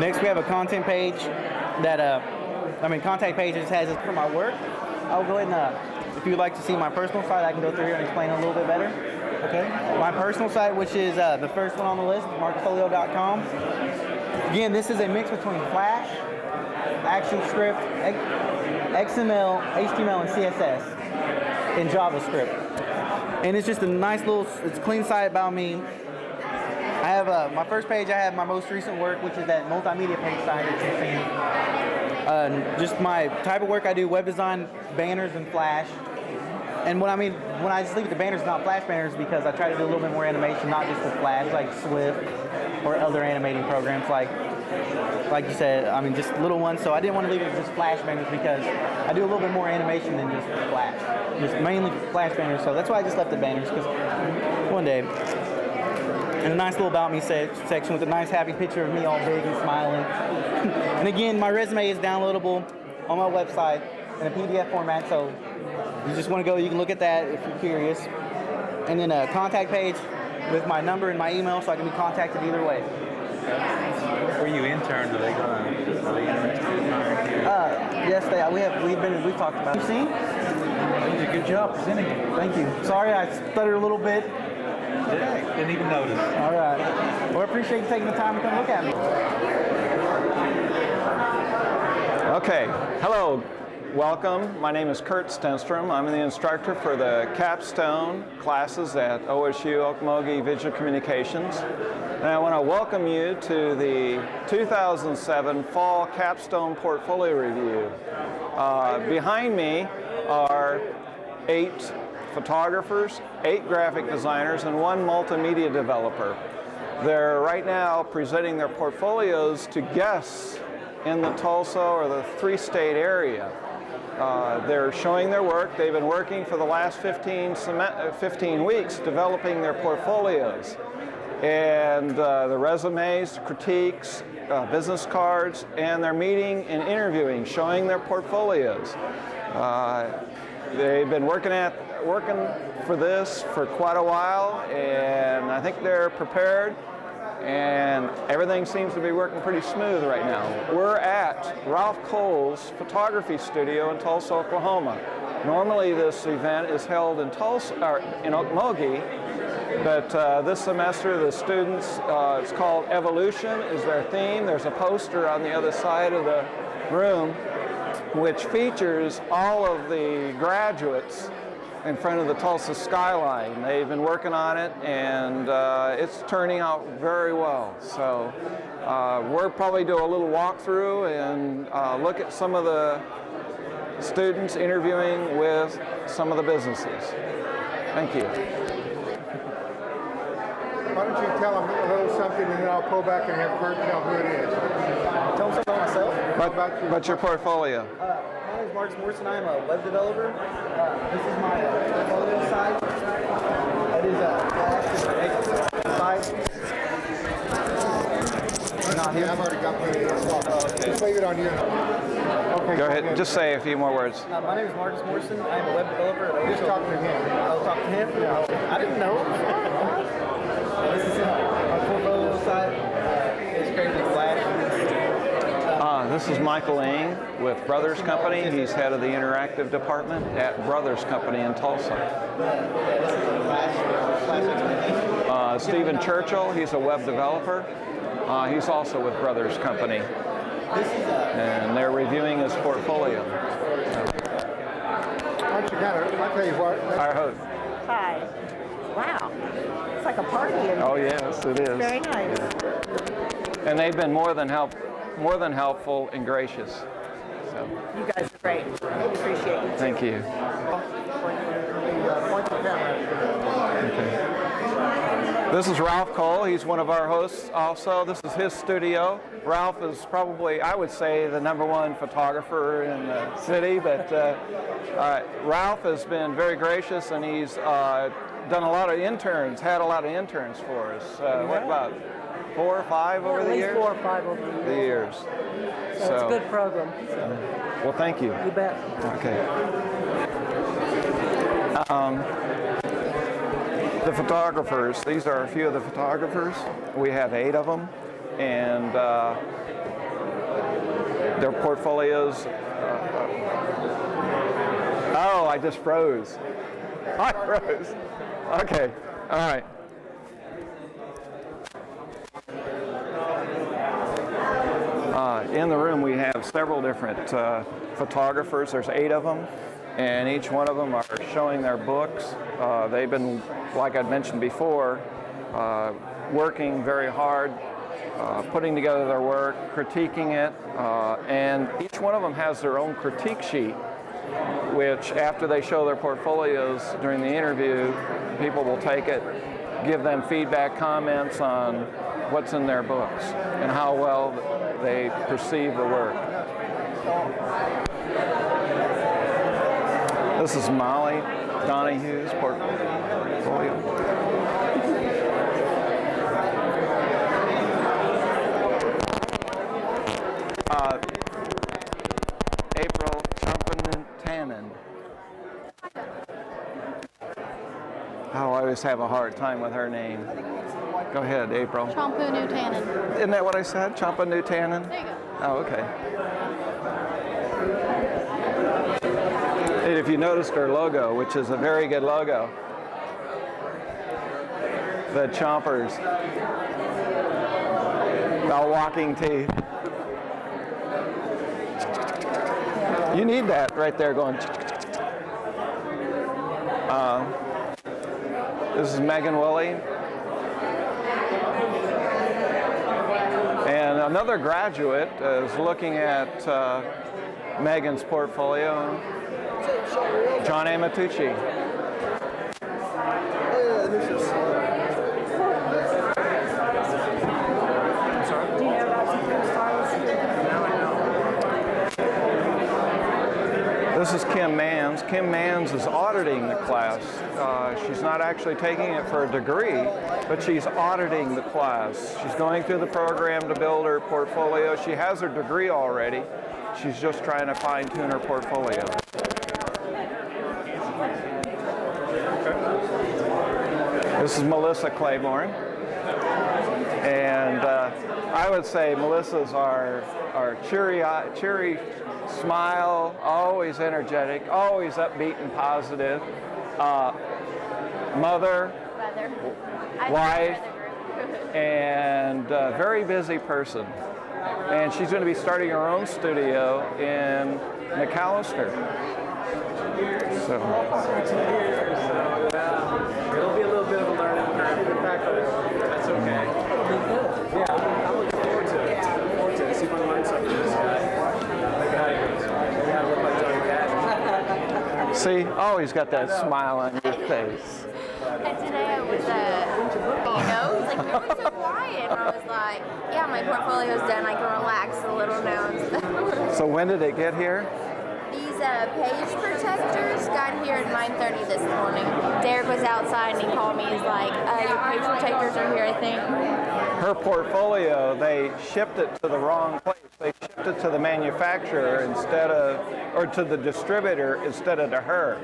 Next, we have a content page that, contact page just has it for my work. I'll go ahead and, if you would like to see my personal site, I can go through here and explain it a little bit better. Okay. My personal site, which is the first one on the list, marcusfolio.com. Again, this is a mix between Flash, ActionScript, XML, HTML, and CSS in JavaScript. And it's just a nice little, it's a clean site about me. I have my first page, I have my most recent work, which is that multimedia page site that you've seen. Just my type of work I do, web design, banners, and Flash. And when I just leave it to banners, not Flash banners, because I try to do a little bit more animation, not just with Flash, like Swift or other animating programs, like you said, just little ones. So I didn't want to leave it just Flash banners because I do a little bit more animation than just Flash, just mainly Flash banners. So that's why I just left the banners, because one day. And a nice little about me section with a nice happy picture of me all big and smiling. And again, my resume is downloadable on my website in a PDF format, so you just want to go, you can look at that if you're curious. And then a contact page with my number and my email, so I can be contacted either way. Were you interned? Are they interested in hiring you? Yes, we've talked about it. You seen? You did a good job presenting it. Thank you. Sorry, I stuttered a little bit. Okay. Didn't even notice. All right. Well, I appreciate you taking the time to come look at me. Okay. Hello. Welcome. My name is Kurt Stenstrom. I'm the instructor for the Capstone classes at OSU Okmulgee Visual Communications. And I want to welcome you to the 2007 Fall Capstone Portfolio Review. Behind me are 8 photographers, 8 graphic designers, and 1 multimedia developer. They're right now presenting their portfolios to guests in the Tulsa or the 3-state area. They're showing their work. They've been working for the last 15 weeks developing their portfolios. And the resumes, critiques, business cards, and they're meeting and interviewing, showing their portfolios. They've been working for this for quite a while, and I think they're prepared, and everything seems to be working pretty smooth right now. We're at Ralph Cole's photography studio in Tulsa, Oklahoma. Normally this event is held in Tulsa, or in Okmulgee, but this semester the students, it's called Evolution is their theme. There's a poster on the other side of the room which features all of the graduates in front of the Tulsa skyline. They've been working on it, and it's turning out very well. So we'll probably do a little walkthrough and look at some of the students interviewing with some of the businesses. Thank you. Why don't you tell them a little something, and then I'll pull back and have Kurt tell who it is. Tell them something about myself. What's your portfolio? My name is Marcus Morrison. I am a web developer. This is my portfolio site. That is Flash site. Not here. I've already got plenty of stuff. Just leave it on you. Okay. Go ahead. Just say a few more words. My name is Marcus Morrison. I am a web developer. Just talk to him. I'll talk to him. I didn't know. This is our portfolio site. It's crazy Flash. This is Michael Ing with Brothers Company. He's head of the interactive department at Brothers Company in Tulsa. Stephen Churchill, he's a web developer. He's also with Brothers Company. And they're reviewing his portfolio. I'll tell you what. Our host. Hi. Wow. It's like a party. Oh yes, it is. Very nice. And they've been more than helpful and gracious. So. You guys Great. Appreciate you. Thank you. Point the camera. This is Ralph Cole. He's one of our hosts also. This is his studio. Ralph is probably, I would say, the #1 photographer in the city, but Ralph has been very gracious, and he's done a lot of interns, had a lot of interns for us. What about 4 or 5 over the years? At least 4 or 5 over the years. So it's a good program. Well, thank you. You bet. Okay. The photographers, these are a few of the photographers. We have 8 of them, and their portfolios. Oh, I just froze. I froze. Okay, all right. In the room we have several different photographers. There's 8 of them, and each one of them are showing their books. They've been, like I'd mentioned before, working very hard, putting together their work, critiquing it, and each one of them has their own critique sheet, which after they show their portfolios during the interview, people will take it, give them feedback, comments on what's in their books and how well they perceive the work. This is Molly Donahue's portfolio. April Champanen. Oh, I always have a hard time with her name. Go ahead, April. Champu Newtanen. Isn't that what I said? Champa Newtanen? There you go. Oh, okay. And if you noticed our logo, which is a very good logo, the Chompers, our walking teeth. You need that right there going. This is Megan Woolley. And another graduate is looking at Megan's portfolio, John Amatucci. This is Kim Manns. Kim Manns is auditing the class. She's not actually taking it for a degree, but she's auditing the class. She's going through the program to build her portfolio. She has her degree already. She's just trying to fine-tune her portfolio. This is Melissa Claiborne. And I would say Melissa's our cheery smile, always energetic, always upbeat and positive. Mother, wife, and very busy person. And she's going to be starting her own studio in McAllister. So. It'll be a little bit of a learning curve. That's okay. Yeah, I'm looking forward to it. See if I can learn something from this guy. Look like Johnny Cash. See, always got that smile on your face. And today I was, he's like, you're always so quiet. And I was like, yeah, my portfolio's done. I can relax a little now and stuff. So when did it get here? These page protectors got here at 9:30 this morning. Derek was outside and he called me. He's like, your page protectors are here, I think. Her portfolio, they shipped it to the wrong place. They shipped it to the manufacturer instead of, or to the distributor instead of to her.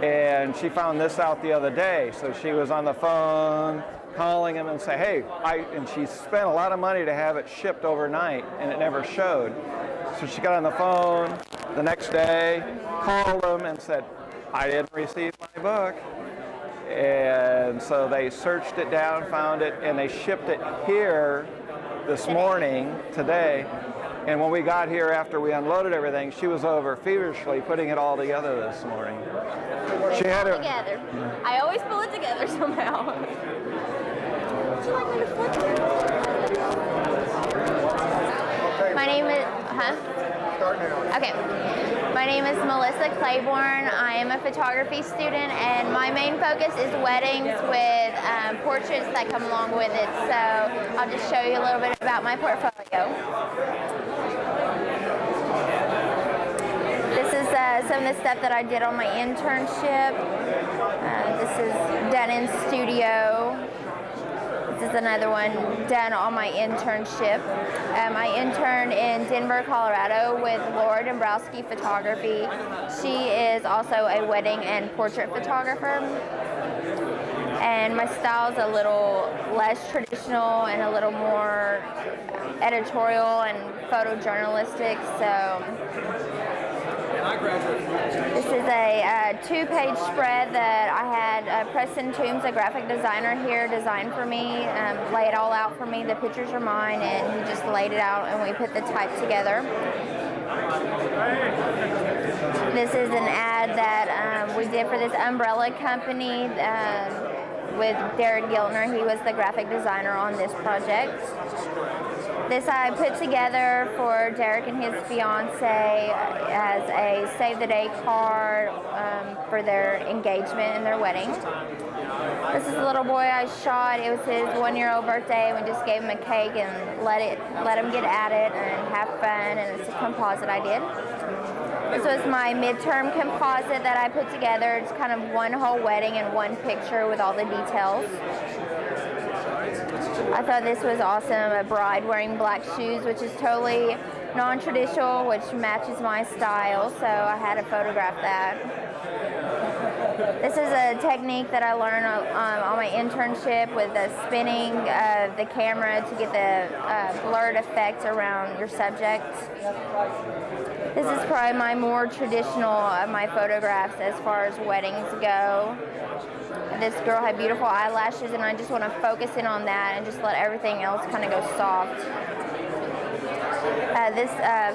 And she found this out the other day. So she was on the phone calling him and say, hey, and she spent a lot of money to have it shipped overnight and it never showed. So she got on the phone the next day, called them and said, I didn't receive my book. And so they searched it down, found it, and they shipped it here this morning, today. And when we got here after we unloaded everything, she was over feverishly putting it all together this morning. She had it together. I always pull it together somehow. Would you like me to flip it? My name is, Start now. Okay. My name is Melissa Claiborne. I am a photography student, and my main focus is weddings with portraits that come along with it. So I'll just show you a little bit about my portfolio. This is some of the stuff that I did on my internship. This is done in studio. This is another one done on my internship. I interned in Denver, Colorado with Laura Dombrowski Photography. She is also a wedding and portrait photographer. And my style is a little less traditional and a little more editorial and photojournalistic. So this is a two-page spread that I had Preston Toombs, a graphic designer here, designed for me, lay it all out for me. The pictures are mine, and he just laid it out, and we put the type together. This is an ad that we did for this umbrella company with Derek Giltner. He was the graphic designer on this project. This I put together for Derek and his fiance as a save the day card for their engagement and their wedding. This is a little boy I shot. It was his 1-year-old birthday, and we just gave him a cake and let him get at it and have fun, and it's a composite I did. This was my midterm composite that I put together. It's kind of one whole wedding and one picture with all the details. I thought this was awesome, a bride wearing black shoes, which is totally non-traditional, which matches my style, so I had to photograph that. This is a technique that I learned on my internship with the spinning of the camera to get the blurred effect around your subject. This is probably my more traditional of my photographs as far as weddings go. This girl had beautiful eyelashes, and I just want to focus in on that and just let everything else kind of go soft. This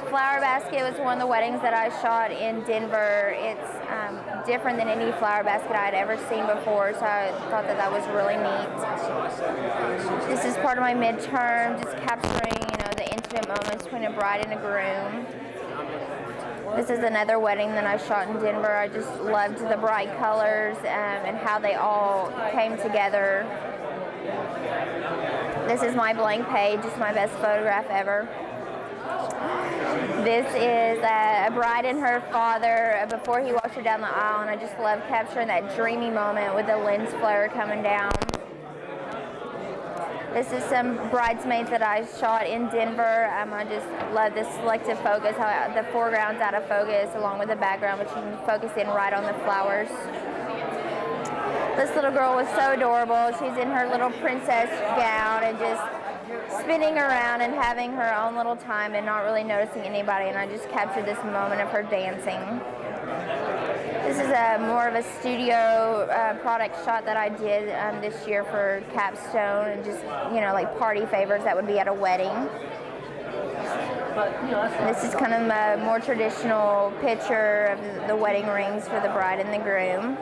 flower basket was one of the weddings that I shot in Denver. It's different than any flower basket I'd ever seen before, so I thought that was really neat. This is part of my midterm, just capturing, the intimate moments between a bride and a groom. This is another wedding that I shot in Denver. I just loved the bright colors and how they all came together. This is my blank page. It's my best photograph ever. This is a bride and her father before he walks her down the aisle, and I just love capturing that dreamy moment with the lens flare coming down. This is some bridesmaids that I shot in Denver. I just love this selective focus, how the foreground's out of focus along with the background, but you can focus in right on the flowers. This little girl was so adorable. She's in her little princess gown and just spinning around and having her own little time and not really noticing anybody, and I just captured this moment of her dancing. This is more of a studio product shot that I did this year for Capstone, and just, like party favors that would be at a wedding. This is kind of a more traditional picture of the wedding rings for the bride and the groom.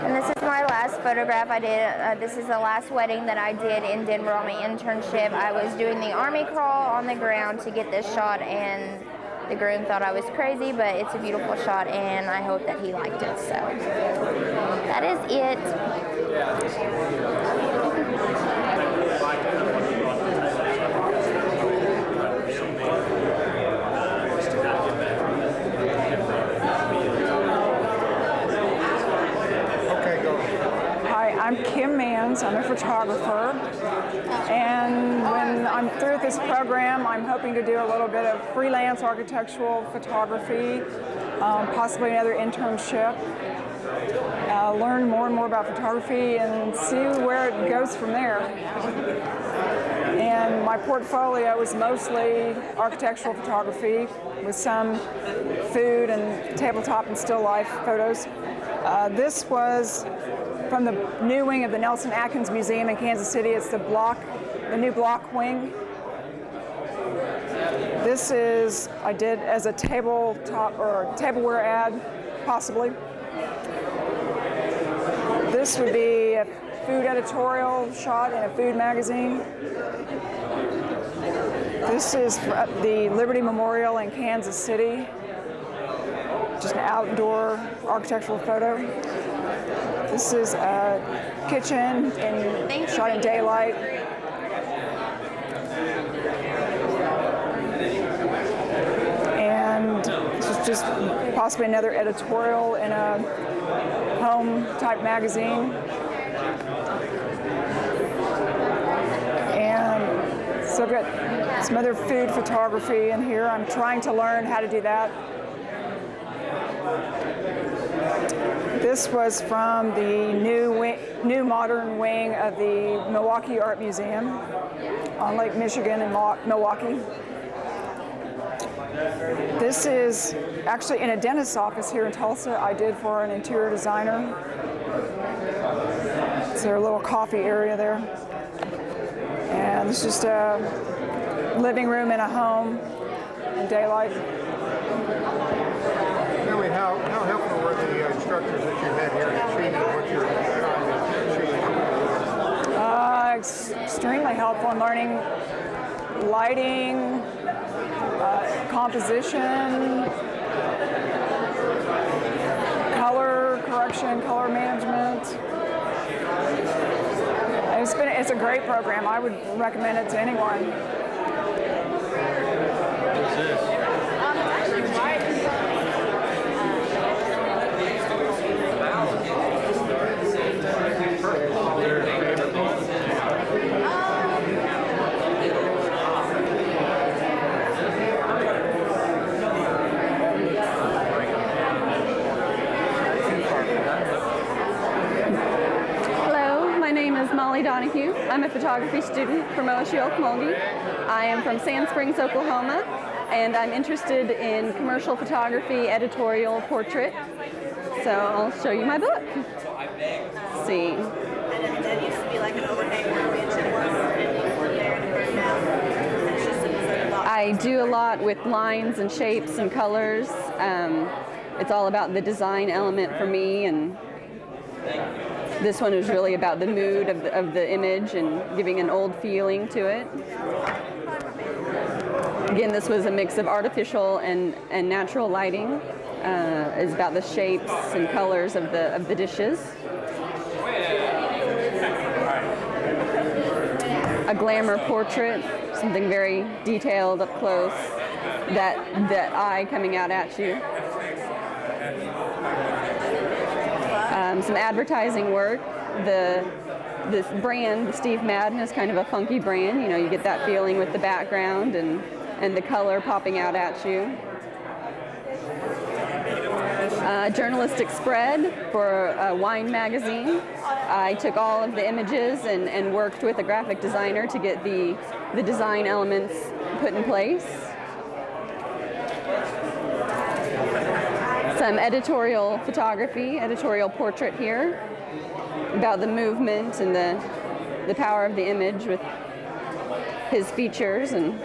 And this is my last photograph I did. This is the last wedding that I did in Denver on my internship. I was doing the army crawl on the ground to get this shot, and the groom thought I was crazy, but it's a beautiful shot, and I hope that he liked it. So that is it. Okay, go. Hi, I'm Kim Mans. I'm a photographer. And when I'm through with this program, I'm hoping to do a little bit of freelance architectural photography, possibly another internship, learn more and more about photography and see where it goes from there. And my portfolio is mostly architectural photography with some food and tabletop and still life photos. This was from the new wing of the Nelson Atkins Museum in Kansas City. It's the new block wing. This is, I did as a tabletop or tableware ad, possibly. This would be a food editorial shot in a food magazine. This is the Liberty Memorial in Kansas City. Just an outdoor architectural photo. This is a kitchen shot in daylight. And this is just possibly another editorial in a home type magazine. And so I've got some other food photography in here. I'm trying to learn how to do that. This was from the new modern wing of the Milwaukee Art Museum on Lake Michigan in Milwaukee. This is actually in a dentist's office here in Tulsa. I did for an interior designer. It's their little coffee area there. And it's just a living room in a home in daylight. Tell me, how helpful were the instructors that you had here in achieving what you're trying to achieve? Extremely helpful in learning lighting, composition, color correction, color management. It's a great program. I would recommend it to anyone. Molly Donahue. I'm a photography student from OSU Okmulgee. I am from Sand Springs, Oklahoma, and I'm interested in commercial photography, editorial, portrait. So I'll show you my book. Let's see. And it used to be like an overhang where we had there and it burned down. It's just a lot. I do a lot with lines and shapes and colors. It's all about the design element for me, and this one is really about the mood of the image and giving an old feeling to it. Again, this was a mix of artificial and natural lighting. It's about the shapes and colors of the dishes. A glamour portrait, something very detailed up close, that eye coming out at you. Some advertising work. This brand, the Steve Madden, is kind of a funky brand. You know, you get that feeling with the background and the color popping out at you. Journalistic spread for a wine magazine. I took all of the images and worked with a graphic designer to get the design elements put in place. Some editorial photography, editorial portrait here, about the movement and the power of the image with his features, and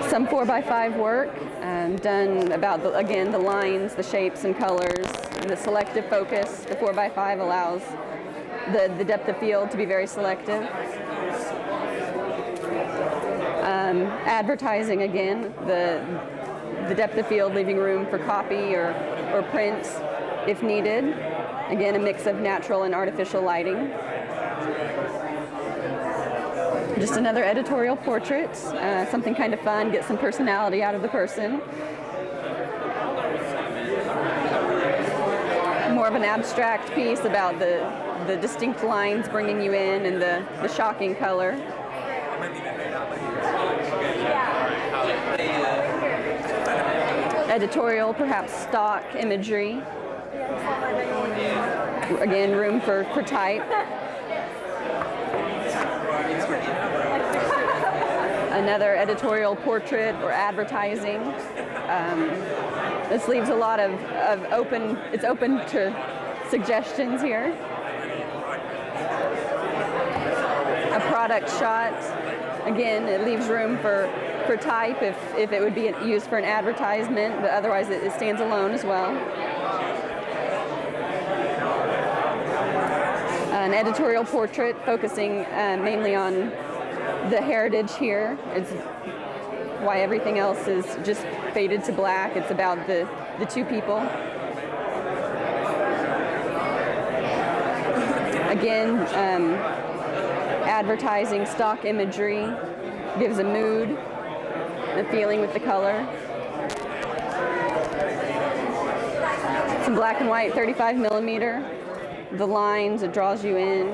some 4x5 work done about, again, the lines, the shapes and colors, and the selective focus. The 4x5 allows the depth of field to be very selective. Advertising, again, the depth of field leaving room for copy or print if needed. Again, a mix of natural and artificial lighting. Just another editorial portrait, something kind of fun, get some personality out of the person. More of an abstract piece about the distinct lines bringing you in and the shocking color. Editorial, perhaps stock imagery. Again, room for type. Another editorial portrait or advertising. This leaves a lot of open, it's open to suggestions here. A product shot. Again, it leaves room for type if it would be used for an advertisement, but otherwise it stands alone as well. an editorial portrait focusing mainly on the heritage here. It's why everything else is just faded to black. It's about the two people. Again, advertising stock imagery gives a mood, a feeling with the color. It's in black and white, 35 millimeter. The lines, it draws you in.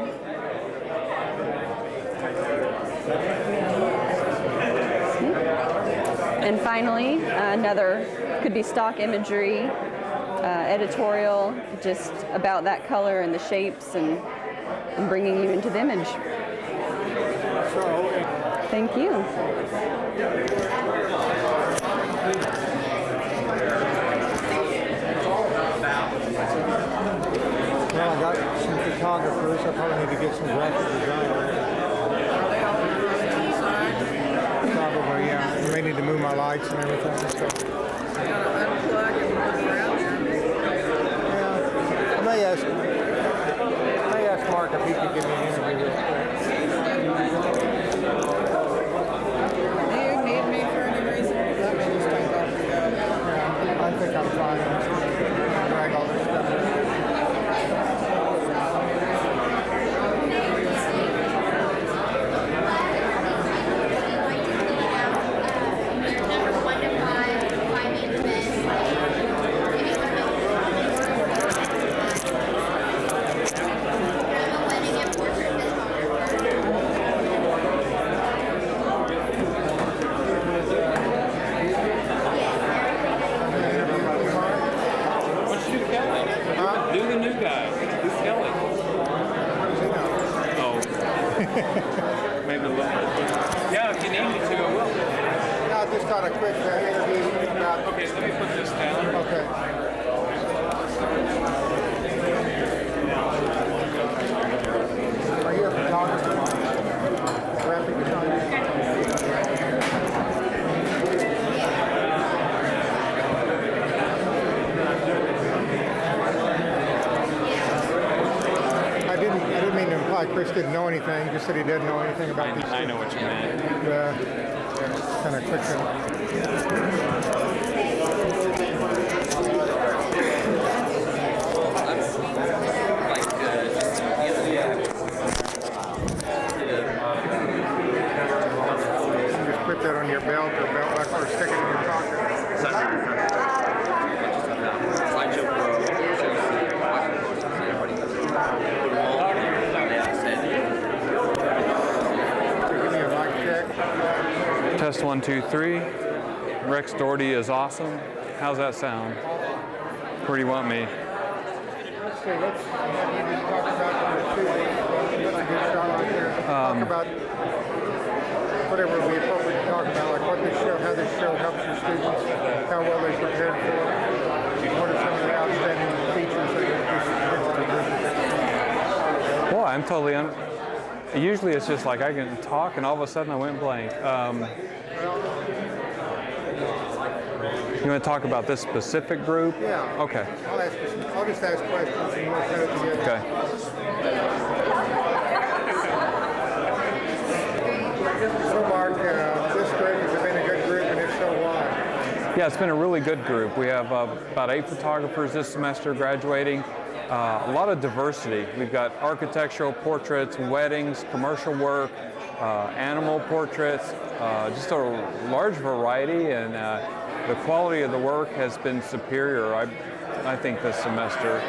And finally, another could be stock imagery, editorial, just about that color and the shapes and bringing you into the image. Thank you. Well, I got some photographers. I probably need to get some graphic designers. Probably, yeah. I may need to move my lights and everything. So. Yeah. I may ask Mark if he could give me an interview real quick. Do you need me for any reason? Let me just take off the Yeah, I think I'm fine. Drag all this stuff. Maybe a little bit. Yeah, if you need me to, I will. No, I just thought a quick interview about... Okay, let me put this down. Okay. Are you a photographer? Graphic designer? I didn't mean to imply Chris didn't know anything, just that he didn't know anything about these. I know what you meant. Kind of quick. Just put that on your belt or belt buckle or stick it in your pocket. Give me a mic check. Test 1, 2, 3. Rex Doherty is awesome. How's that sound? Where do you want me? Let's see, let's just talk about the two. That's a good shot right there. Talk about whatever would be appropriate to talk about, like what this show, how this show helps your students, how well they prepared for it, what are some of the outstanding features that this Boy, I'm totally usually it's just like I can talk and all of a sudden I went blank. You want to talk about this specific group? Yeah. Okay. I'll just ask questions and we'll put it together. Okay. So Mark, this group has been a good group and if so, why? Yeah, it's been a really good group. We have about 8 photographers this semester graduating. A lot of diversity. We've got architectural portraits, weddings, commercial work, animal portraits, just a large variety, and the quality of the work has been superior, I think, this semester.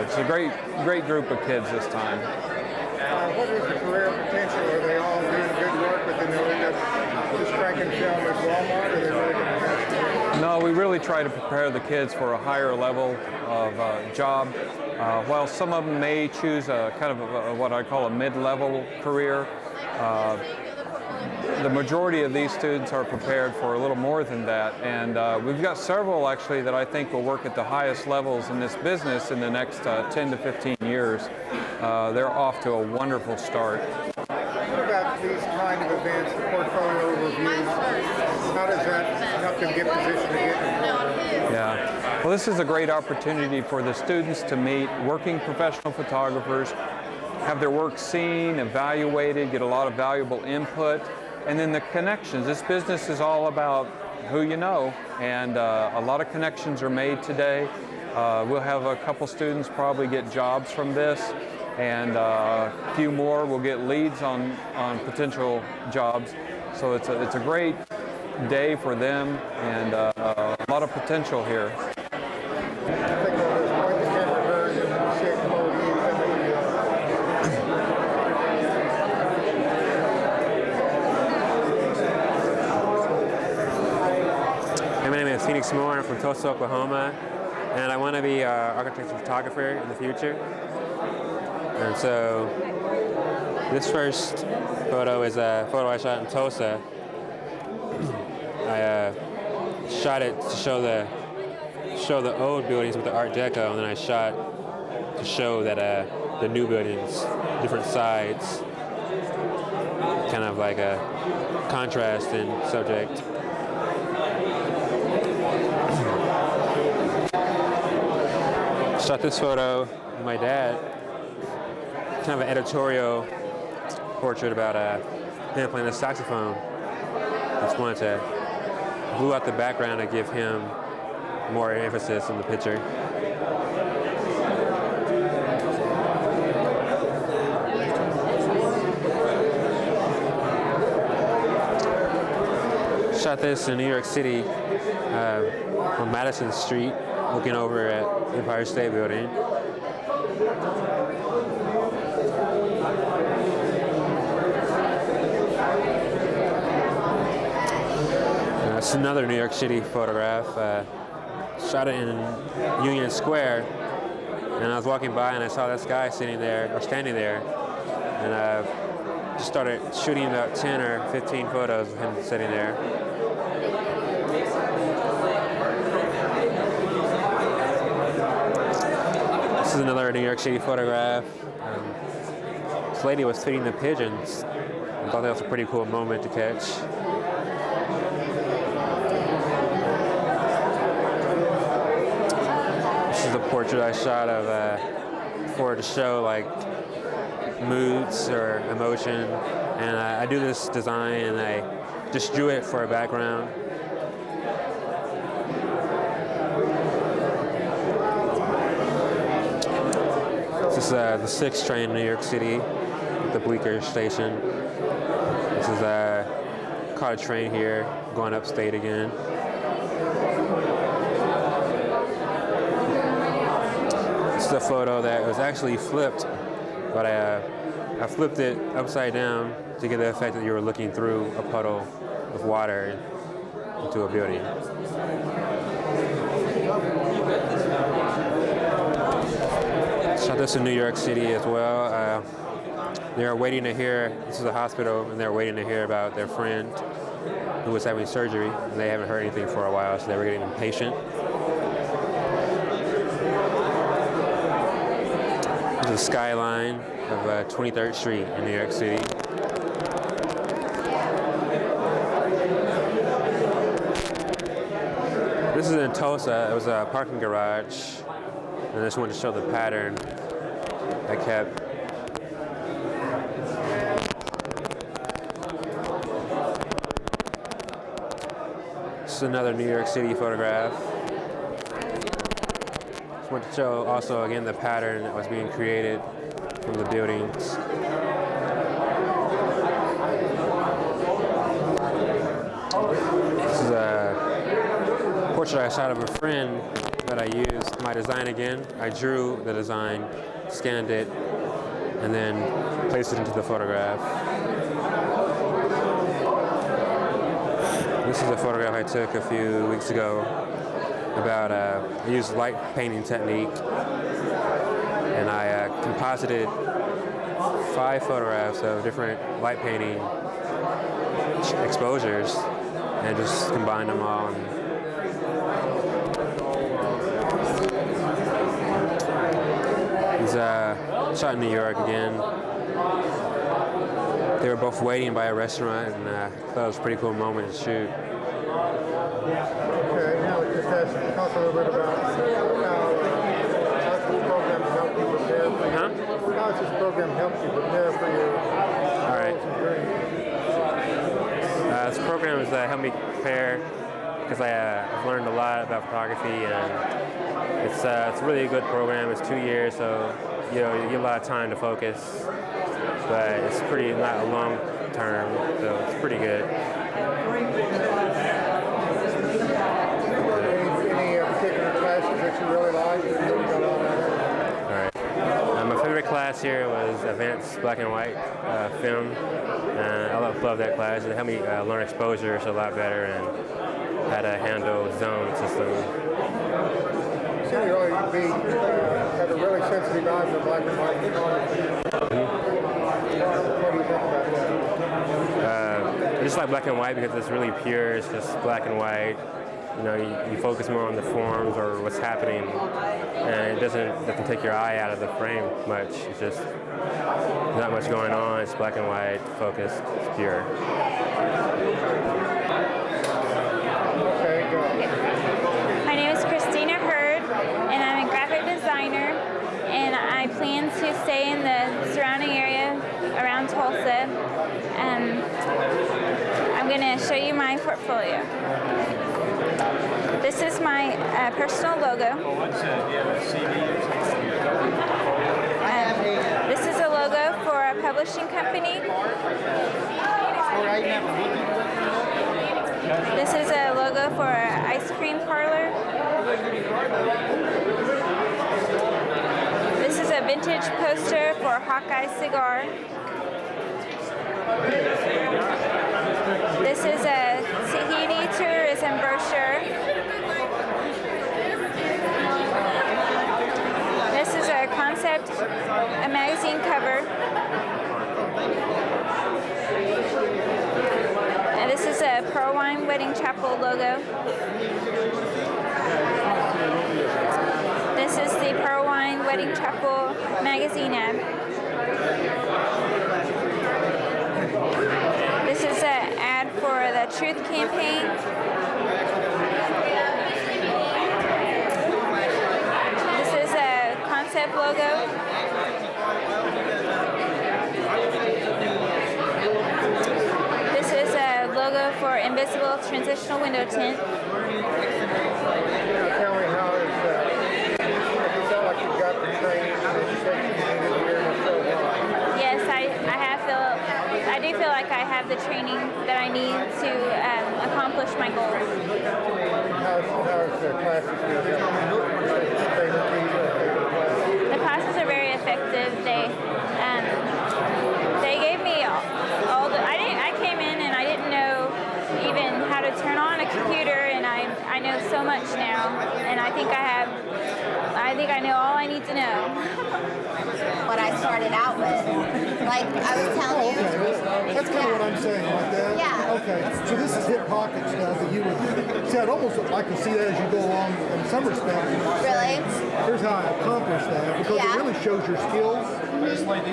It's a great group of kids this time. What is the career potential? Are they all doing good work, but then they'll end up just cranking film at Walmart, or they're really going to have to? No, we really try to prepare the kids for a higher level of job. While some of them may choose a kind of what I call a mid-level career, the majority of these students are prepared for a little more than that, and we've got several actually that I think will work at the highest levels in this business in the next 10 to 15 years. They're off to a wonderful start. What about these kind of events, the portfolio reviews? How does that help them get positioned to get involved? Yeah. Well, this is a great opportunity for the students to meet working professional photographers have their work seen, evaluated, get a lot of valuable input, and then the connections. This business is all about who you know, and a lot of connections are made today. We'll have a couple students probably get jobs from this, and a few more will get leads on potential jobs. So it's a great day for them, and a lot of potential here. I think on this point, the camera version, you see it come over here, My name is Phoenix Moore. I'm from Tulsa, Oklahoma, and I want to be an architectural photographer in the future. And so this first photo is a photo I shot in Tulsa. I shot it to show the old buildings with the Art Deco, and then I shot to show that the new buildings, different sides, kind of like a contrast in subject. Shot this photo with my dad, kind of an editorial portrait about him playing the saxophone. Just wanted to blue out the background to give him more emphasis in the picture. Shot this in New York City on Madison Street, looking over at Empire State Building. That's another New York City photograph. Shot it in Union Square, and I was walking by and I saw this guy sitting there, or standing there, and I just started shooting about 10 or 15 photos of him sitting there. This is another New York City photograph. This lady was feeding the pigeons. I thought that was a pretty cool moment to catch. This is a portrait I shot of to show like moods or emotion, and I do this design and I just drew it for a background. This is the 6th train in New York City at the Bleecker station. This is caught a train here going upstate again. This is a photo that was actually flipped, but I flipped it upside down to get the effect that you were looking through a puddle of water into a building. Shot this in New York City as well. They are waiting to hear, this is a hospital, and they're waiting to hear about their friend who was having surgery, and they haven't heard anything for a while, so they were getting impatient. This is the skyline of 23rd Street in New York City. This is in Tulsa. It was a parking garage, and I just wanted to show the pattern I kept. This is another New York City photograph. Just want to show also again the pattern that was being created from the buildings. This is a portrait I shot of a friend that I used my design again. I drew the design, scanned it, and then placed it into the photograph. This is a photograph I took a few weeks ago about, I used light painting technique, and I composited 5 photographs of different light painting exposures and just combined them all. He's shot in New York again. They were both waiting by a restaurant, and I thought it was a pretty cool moment to shoot. Okay, now we just have to talk a little bit about how this program helped you prepare for Huh? How does this program help you prepare for your All right. goals and dreams? This program has helped me prepare because I've learned a lot about photography, and it's a really good program. It's 2 years, so you get a lot of time to focus, but it's pretty not a long term, so it's pretty good. Any particular classes that you really like? All right. My favorite class here was Advanced Black and White Film. I love that class. It helped me learn exposures a lot better and how to handle zone system. So you really have a really sensitive eye for black and white photography. What do you think about that? I just like black and white because it's really pure. It's just black and white. You focus more on the forms or what's happening, and it doesn't take your eye out of the frame much. It's just not much going on. It's black and white, focused, it's pure. Okay, go. My name is Christina Hurd, and I'm a graphic designer, and I plan to stay in the surrounding area around Tulsa. I'm going to show you my portfolio. This is my personal logo. This is a logo for a publishing company. This is a logo for an ice cream parlor. This is a vintage poster for Hawkeye Cigar. This is a Tahiti tourism brochure. This is a concept, a magazine cover. And this is a Pearl Wine Wedding Chapel logo. This is the Pearl Wine Wedding Chapel magazine ad. This is an ad for the Truth Campaign. This is a concept logo. This is a logo for Invisible Transitional Window Tint. Tell me how you felt like you got the training and education you needed here in so long. Yes, I do feel like I have the training that I need to accomplish my goals. How's the classes The classes are very effective. They gave me all the. I came in and I didn't know even how to turn on a computer, and I know so much now, and I think I know all I need to know. What I started out with. Like I was telling you. That's kind of what I'm saying, like that? Yeah. Okay. So this is hip pocket stuff that you would see. I'd almost like to see that as you go along in some respects. Really? Here's how I accomplished that, because it really shows your skills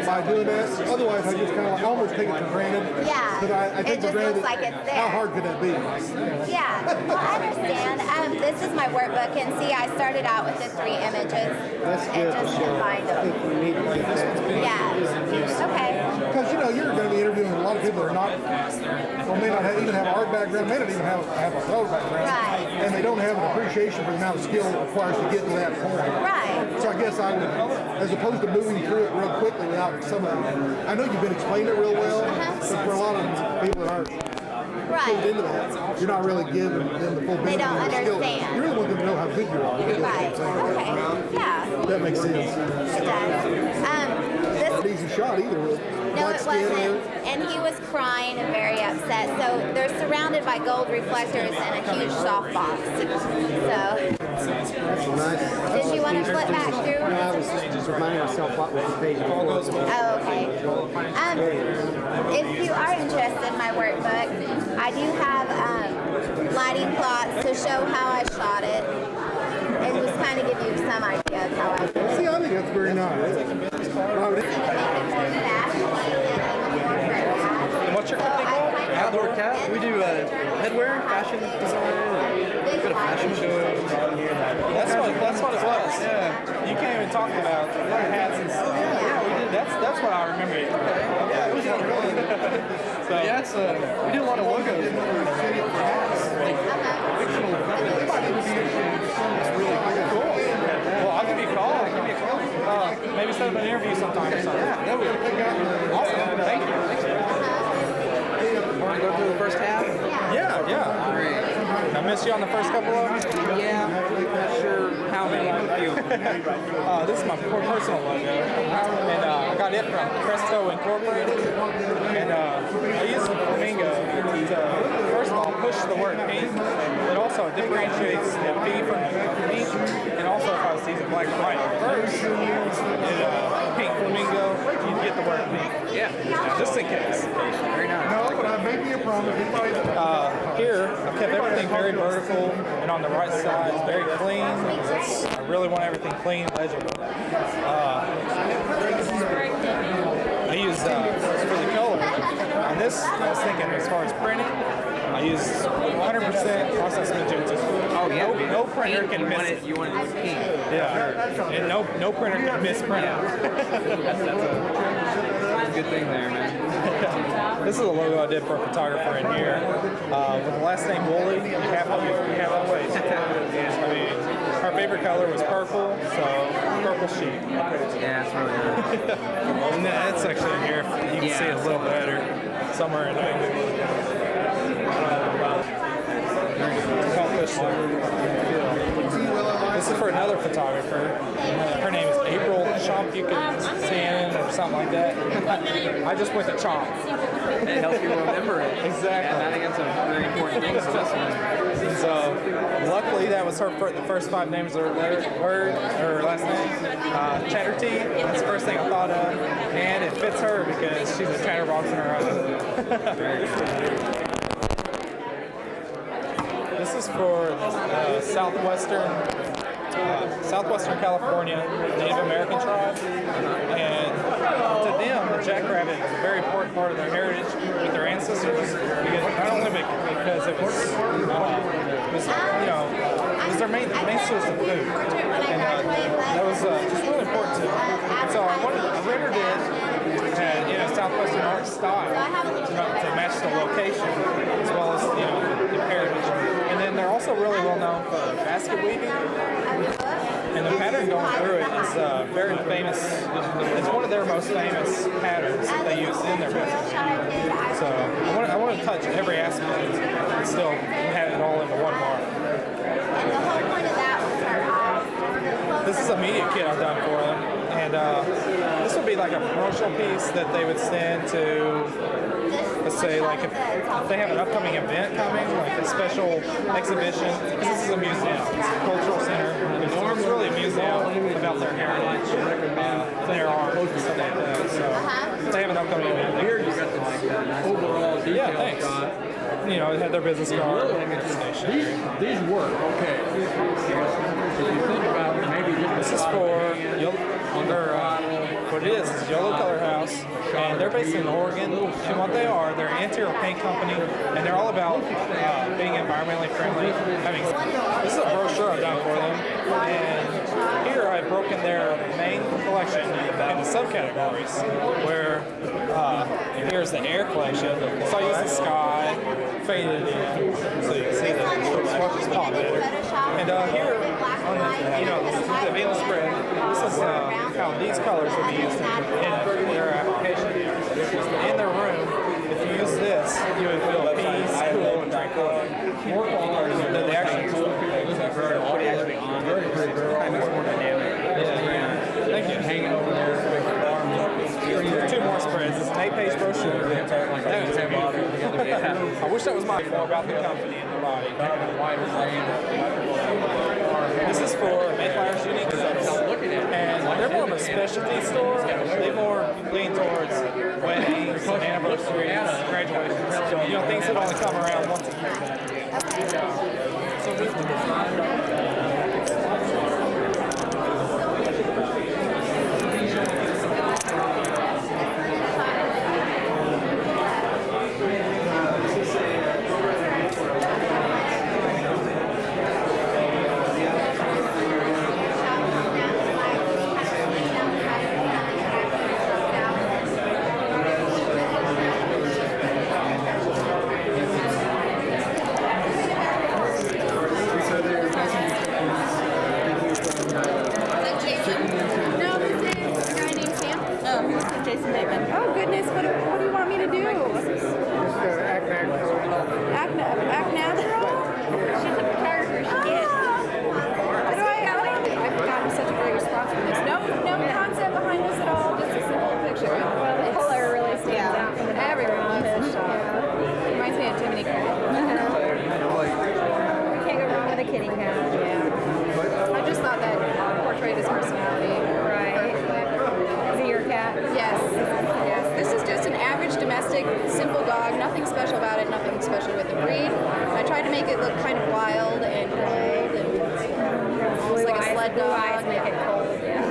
by doing that. Otherwise, I just kind of almost take it for granted. Yeah. But I take It just for granted. looks like it's there. How hard could that be? Yeah, well, I understand. This is my workbook, and see, I started out with the 3 images and just combined them. Yeah. Okay. Because you're going to be interviewing a lot of people that are not, or may not even have an art background, may not even have a photo background, Right. and they don't have an appreciation for the amount of skill it requires to get to that point. Right. So I guess I would, as opposed to moving through it real quickly without some of I know you've been explaining it real well, but for a lot of people that aren't Right. into that, you're not really giving them the full They benefit don't of your skill. understand. You really want them to know how good you are. Right. Okay. Yeah. That makes sense. It does. Not an easy shot either. With No, black it skin wasn't. here. And he was crying and very upset. So they're surrounded by gold reflectors and a huge softbox. So, did you want to flip back through? I was just reminding myself what was the page before. Oh, okay. If you are interested in my workbook, I do have lighting plots to show how I shot it and just kind of give you some idea of how I did it. See, I think that's very nice. And what's your company called? Outdoor Cat? We do headwear, fashion design, and a bit of fashion shows. That's what it was. Yeah. You can't even talk about hats and stuff. Yeah, we did That's what I remember. Okay. Yeah, it was really cool. So yeah, it's we did a lot of logos. Like fictional companies. It's really cool. Well, I'll give you a call. Maybe set up an interview sometime or something. Yeah, that would be awesome. Thank you. Want to go through the first half? Yeah. Great. I missed you on the first couple of them? Yeah, not sure how many of you. This is my personal logo, and I got it from Presto Incorporated, and I use Flamingo to, first of all, push the word pink, but also differentiates the P from pink, and also if I was using black and white first, pink Flamingo, you'd get the word pink. Yeah, just in case. Very nice. No, but I made me a promise. Here, I've kept everything very vertical, and on the right side, it's very clean. I really want everything clean, legible. I use for the color, and this, I was thinking as far as printing, I use 100% process magenta. Oh yeah. No printer can miss it. You want it pink. Yeah. And no printer can misprint it. That's a good thing there, man. This is a logo I did for a photographer in here. With the last name Woolley, you have always. I mean, her favorite color was purple, so purple sheep. Yeah, it's really good. And that section in here, you can see it a little better. Somewhere in there. This is for another photographer. Her name is April Chomp-Buchanan or something like that. I just went to Chomp. It helps you remember it. Exactly. I think that's a very important thing. So, luckily, that was the first 5 names of her last name. Chatterjee. That's the first thing I thought of, and it fits her because she's a chatterbox in her own. This is for Southwestern California Native American tribe, and to them, the jackrabbit is a very important part of their heritage with their ancestors. Because not only because it was their main source of food, and that was just really important to them. And so I rendered it in a Southwestern art style to match the location as well as the heritage. And then they're also really well known for basket weaving. And the pattern going through it is very famous. It's one of their most famous patterns that they use in their business. So I want to touch every aspect and still have it all into one mark. This is a media kit I've done for them. And this would be like a promotional piece that they would send to, let's say, like if they have an upcoming event coming, like a special exhibition. This is a museum. It's a cultural center. It's really a museum about their heritage, their art, and stuff like that. So if they have an upcoming event. Here you got the overall detail. Yeah, thanks. They have their business card. These work, okay. If you think about maybe this is for what it is Yellow Color House, and they're based in Oregon. And what they are, they're an interior paint company, and they're all about being environmentally friendly. This is a brochure I've done for them, and here I've broken their main collection into subcategories. Where here's the air collection, so I use the sky, faded it in, so you can see the swatches pop better. And here, the veil spread, this is how these colors will be used in their application. In their room, if you use this, you would feel peace, cool, and tranquility. More colors than the actual color. Actually on it. It makes more dynamic. Thank you. Hanging over there. 2 more spreads. It's an 8-page brochure. I wish that was more about the company and the body. This is for Mayflower's Unique Studies, and they're more of a specialty store. They more lean towards weddings, anniversaries, graduations, things that only come around once a year. So here's the design. she's a photographer. She gets. I've gotten such a great response from this. No concept behind this at all, just a simple picture. Well, the color really stands out from Everyone loves this shot. Reminds me of Jiminy Cricket. We can't go wrong with a kitty cat. Yeah. I just thought that portrayed his personality. Right. Is it your cat? Yes. Yes. This is just an average domestic, simple dog. Nothing special about it. Nothing special with the breed. I tried to make it look kind of wild and cold and almost like a sled dog. Blue eyes make it cold. Yeah.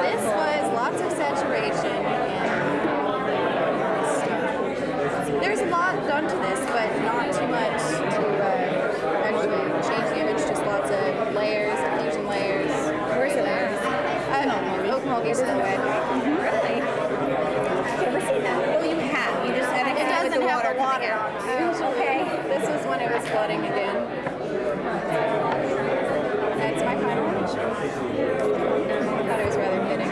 This was lots of saturation and there's a lot done to this, but not too much to actually change the image. Just lots of layers, fusion layers. Where's it at? Okmulgee Silhouette. Really? I've never seen that. Well, you have. You just haven't It had it with doesn't the have water the water. coming out. Okay. This was when it was flooding again. That's my final image. I thought it was rather fitting.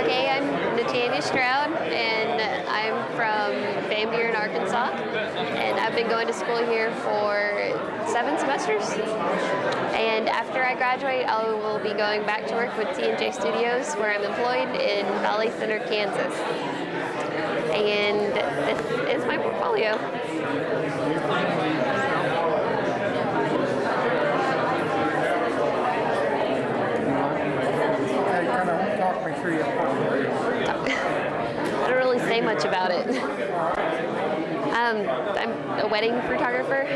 Okay, I'm Natania Stroud, and I'm from Van Buren, Arkansas, and I've been going to school here for 7 semesters. And after I graduate, I will be going back to work with T&J Studios, where I'm employed in Valley Center, Kansas. And this is my portfolio. Kind of talk me through your portfolio. I don't really say much about it. I'm a wedding photographer.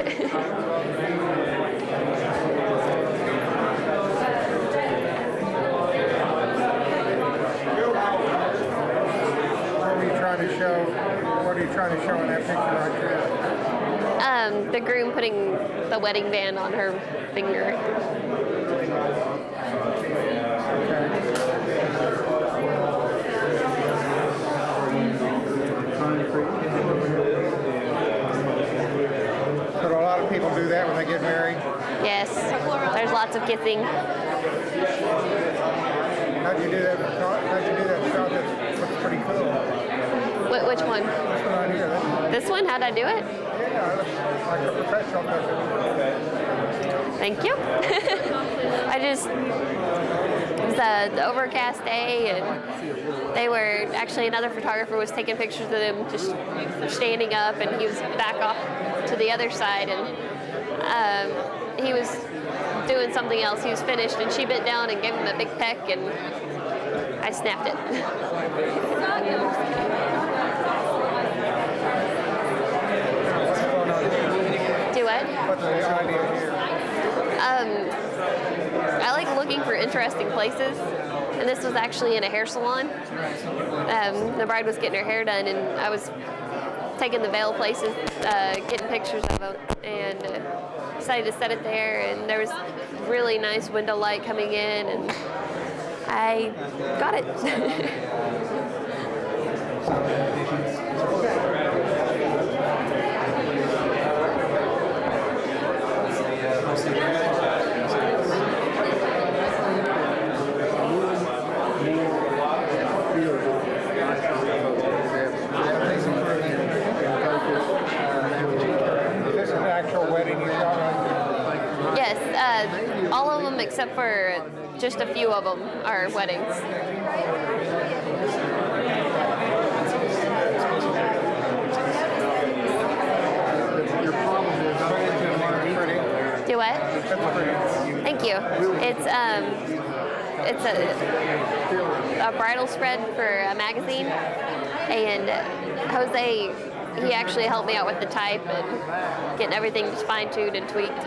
What are you trying to show in that picture right there? The groom putting the wedding band on her finger. So a lot of people do that when they get married? Yes, there's lots of kissing. How'd you do that? How'd you do that shot? That looks pretty cool. Which one? This one right here. This one? How'd I do it? Yeah, it looks like a professional picture. Thank you. It was an overcast day, and they were, actually another photographer was taking pictures of them just standing up, and he was back off to the other side, and he was doing something else. He was finished, and she bent down and gave him a big peck, and I snapped it. Do what? What's the idea here? I like looking for interesting places, and this was actually in a hair salon. The bride was getting her hair done, and I was taking the veil places, getting pictures of them, and decided to set it there, and there was really nice window light coming in, and I got it. This is an actual wedding you shot on? Yes, all of them except for just a few of them are weddings. Do what? Thank you. It's a bridal spread for a magazine, and Jose, he actually helped me out with the type and getting everything just fine-tuned and tweaked.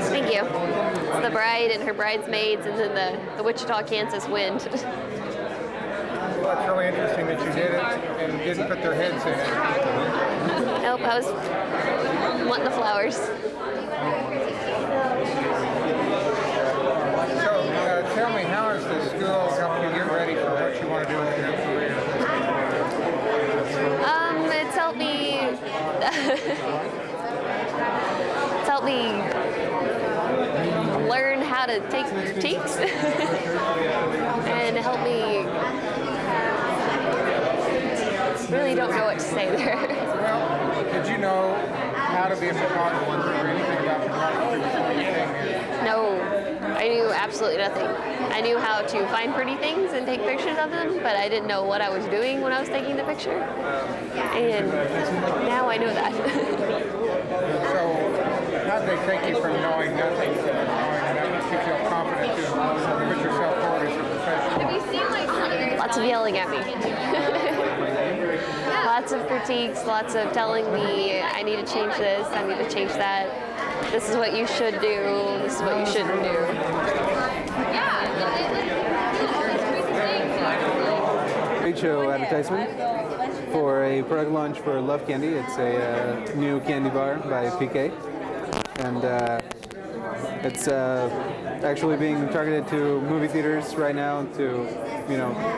Thank you. It's the bride and her bridesmaids, and then the Wichita, Kansas wind. Well, it's really interesting that you did it and didn't put their heads in it. Nope, I was wanting the flowers. So, tell me, how has the school helped you get ready for what you want to do with your career? It's helped me. It's helped me learn how to take critiques and help me. Really don't know what to say there. Well, did you know how to be a photographer or anything about photography before you came here? No, I knew absolutely nothing. I knew how to find pretty things and take pictures of them, but I didn't know what I was doing when I was taking the picture. And now I know that. So, how did they take you from knowing nothing to knowing enough to feel confident to put yourself forward as a professional? Lots of yelling at me. Lots of critiques, lots of telling me I need to change this, I need to change that. This is what you should do, this is what you shouldn't do. Trade show advertisement for a product launch for Love Candy. It's a new candy bar by PK, and it's actually being targeted to movie theaters right now to,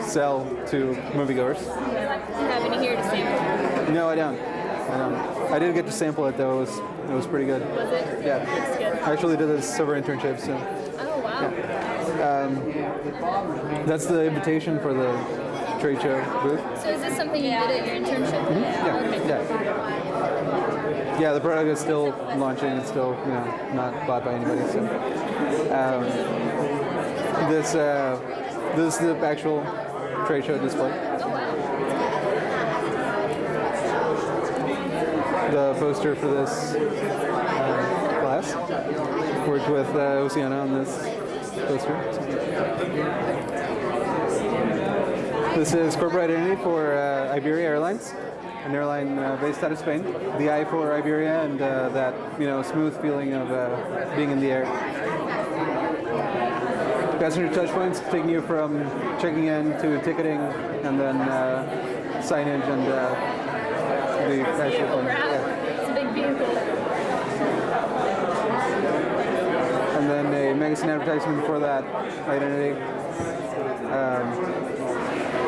sell to moviegoers. Do you have any here to sample? No, I don't. I did get to sample it though. It was pretty good. Was it? Yeah. Looks good. I actually did a summer internship, so. Oh, wow. Yeah. That's the invitation for the trade show booth. So is this something you did at your internship? Mm-hmm. Yeah. Okay. Yeah. Yeah, the product is still launching. It's still, not bought by anybody. So, this is the actual trade show display. Oh, wow. The poster for this class. Worked with Oceana on this poster. This is corporate identity for Iberia Airlines, an airline based out of Spain. The I for Iberia and that smooth feeling of being in the air. Passenger touch points taking you from checking in to ticketing, and then signage and the actual plane. Yeah. It's a big vehicle. And then a magazine advertisement for that identity.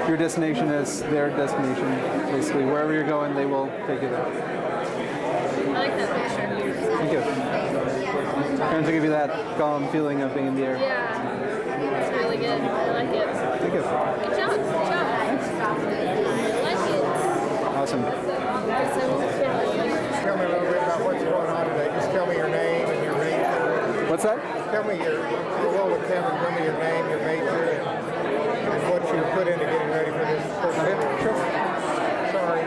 Your destination is their destination. Basically, wherever you're going, they will take you there. I like that picture. Thank you. Trying to give you that calm feeling of being in the air. Yeah. It's really good. I like it. Thank you. Good job. Good job. I like it. Awesome. Tell me a little bit about what's going on today. Just tell me your name and your major. What's that? Tell me well with Kevin, tell me your name, your major, and what you put into getting ready for this first. Okay, sure. Sorry.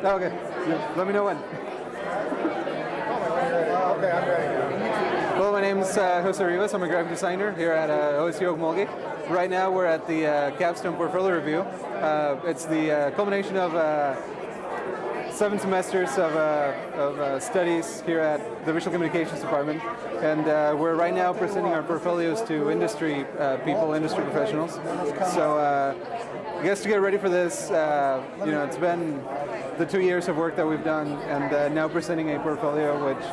Okay, let me know when. Okay, I'm ready. Well, my name is Jose Rivas. I'm a graphic designer here at OSU Okmulgee. Right now we're at the Capstone Portfolio Review. It's the culmination of 7 semesters of studies here at the Visual Communications Department. And we're right now presenting our portfolios to industry people, industry professionals. So I guess to get ready for this, it's been the 2 years of work that we've done, and now presenting a portfolio which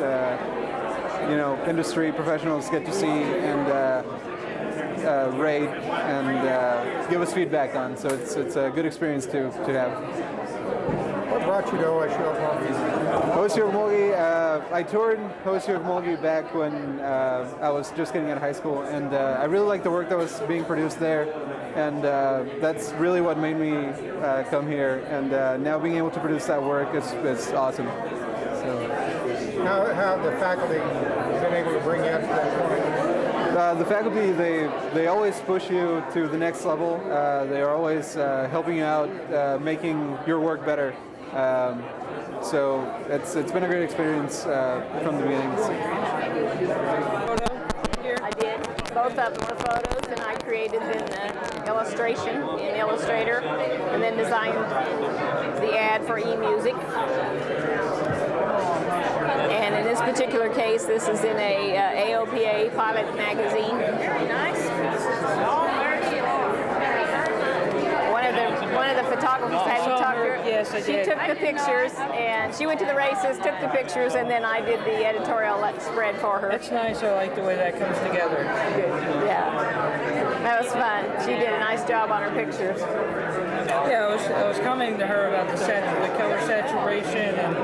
industry professionals get to see and rate and give us feedback on. So it's a good experience to have. What brought you to OSU Okmulgee? OSU Okmulgee, I toured OSU Okmulgee back when I was just getting out of high school, and I really liked the work that was being produced there, and that's really what made me come here. And now being able to produce that work is awesome. So. How have the faculty been able to bring you up to that point? The faculty, they always push you to the next level. They are always helping you out, making your work better. So it's been a great experience from the beginning. I did. Both of them were photos, and I created then illustration in Illustrator, and then designed the ad for eMusic. And in this particular case, this is in a AOPA pilot magazine. Very nice. One of the photographers had me talk to her. Yes, I did. She took the pictures, and she went to the races, took the pictures, and then I did the editorial spread for her. That's nice. I like the way that comes together. Good. Yeah. That was fun. She did a nice job on her pictures. Yeah, I was commenting to her about the color saturation and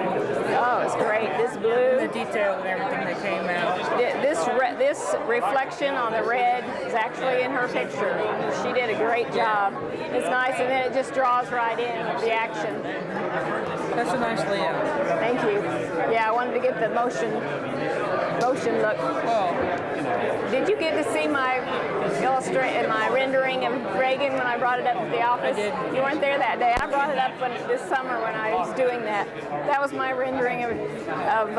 oh, it's great. This blue, the detail and everything that came out. This reflection on the red is actually in her picture. She did a great job. It's nice, and then it just draws right in the action. That's a nice layout. Thank you. Yeah, I wanted to get the motion look. Oh. Did you get to see my rendering of Reagan when I brought it up at the office? I did. You weren't there that day. I brought it up this summer when I was doing that. That was my rendering of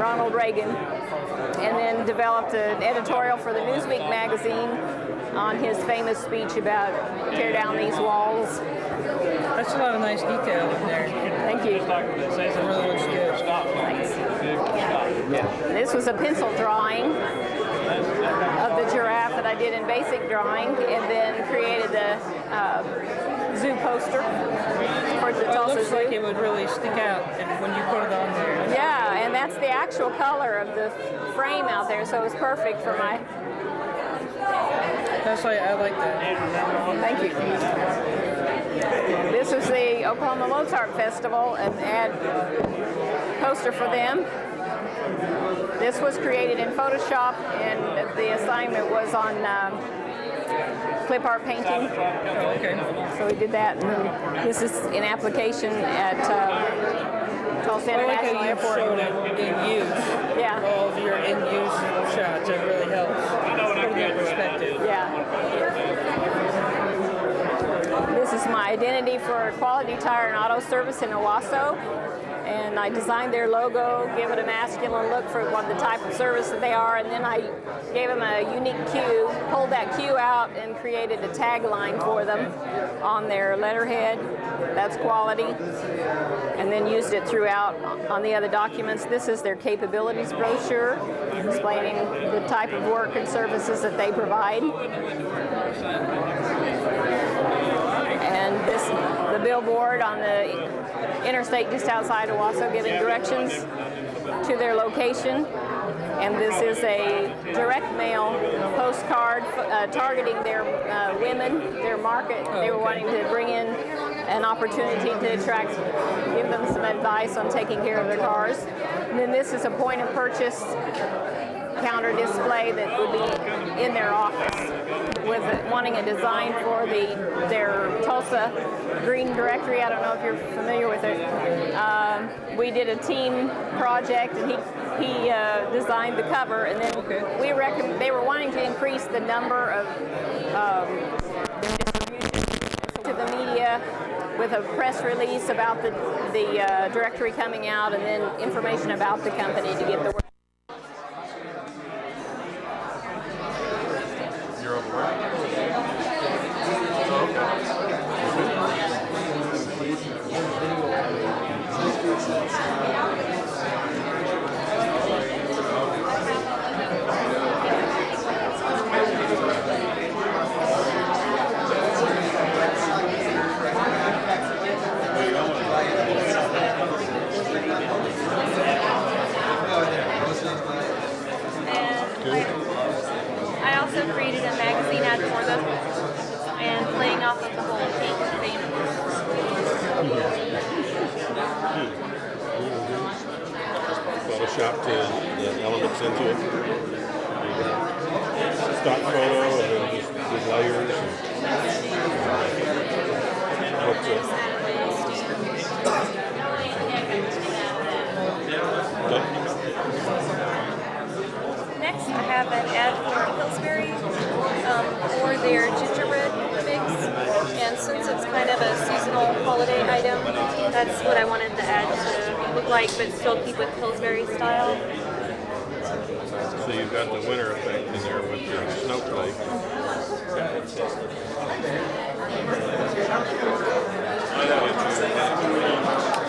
Ronald Reagan, and then developed an editorial for the Newsweek magazine on his famous speech about tear down these walls. That's a lot of nice detail in there. Thank you. It really looks good. Thanks. This was a pencil drawing of the giraffe that I did in basic drawing, and then created the zoo poster for the Tulsa It looks Zoo. like it would really stick out when you put it on there. Yeah, and that's the actual color of the frame out there, so it was perfect for my... I like that. Thank you. This was the Oklahoma Mozart Festival, an ad poster for them. This was created in Photoshop, and the assignment was on clip art painting. Oh, okay. So we did that. And this is an application at Tulsa International Airport. Showed it in use. Yeah. All of your in-use shots. It really helps. Put it in perspective. Yeah. This is my identity for Quality Tire and Auto Service in Owasso. And I designed their logo, give it a masculine look for what the type of service that they are, and then I gave them a unique cue, pulled that cue out and created a tagline for them on their letterhead. That's quality. And then used it throughout on the other documents. This is their capabilities brochure, explaining the type of work and services that they provide. And the billboard on the interstate just outside Owasso, giving directions to their location. And this is a direct mail postcard targeting their women, their market. They were wanting to bring in an opportunity to give them some advice on taking care of their cars. And then this is a point of purchase counter display that would be in their office, with wanting a design for their Tulsa Green Directory. I don't know if you're familiar with it. We did a team project, and he designed the cover, and then they were wanting to increase the number of distribution to the media with a press release about the directory coming out, and then information about the company to get the word. You're overworked? Oh, I also created a magazine ad for them, and playing off of the whole cake theme. Photoshopped the elements into it. Stock photo and then just the layers. Next, I have an ad for Pillsbury for their gingerbread mix, and since it's kind of a seasonal holiday item, that's what I wanted the ad to look like, but still keep with Pillsbury style. So you've got the winter effect in there with your snowflake. I know.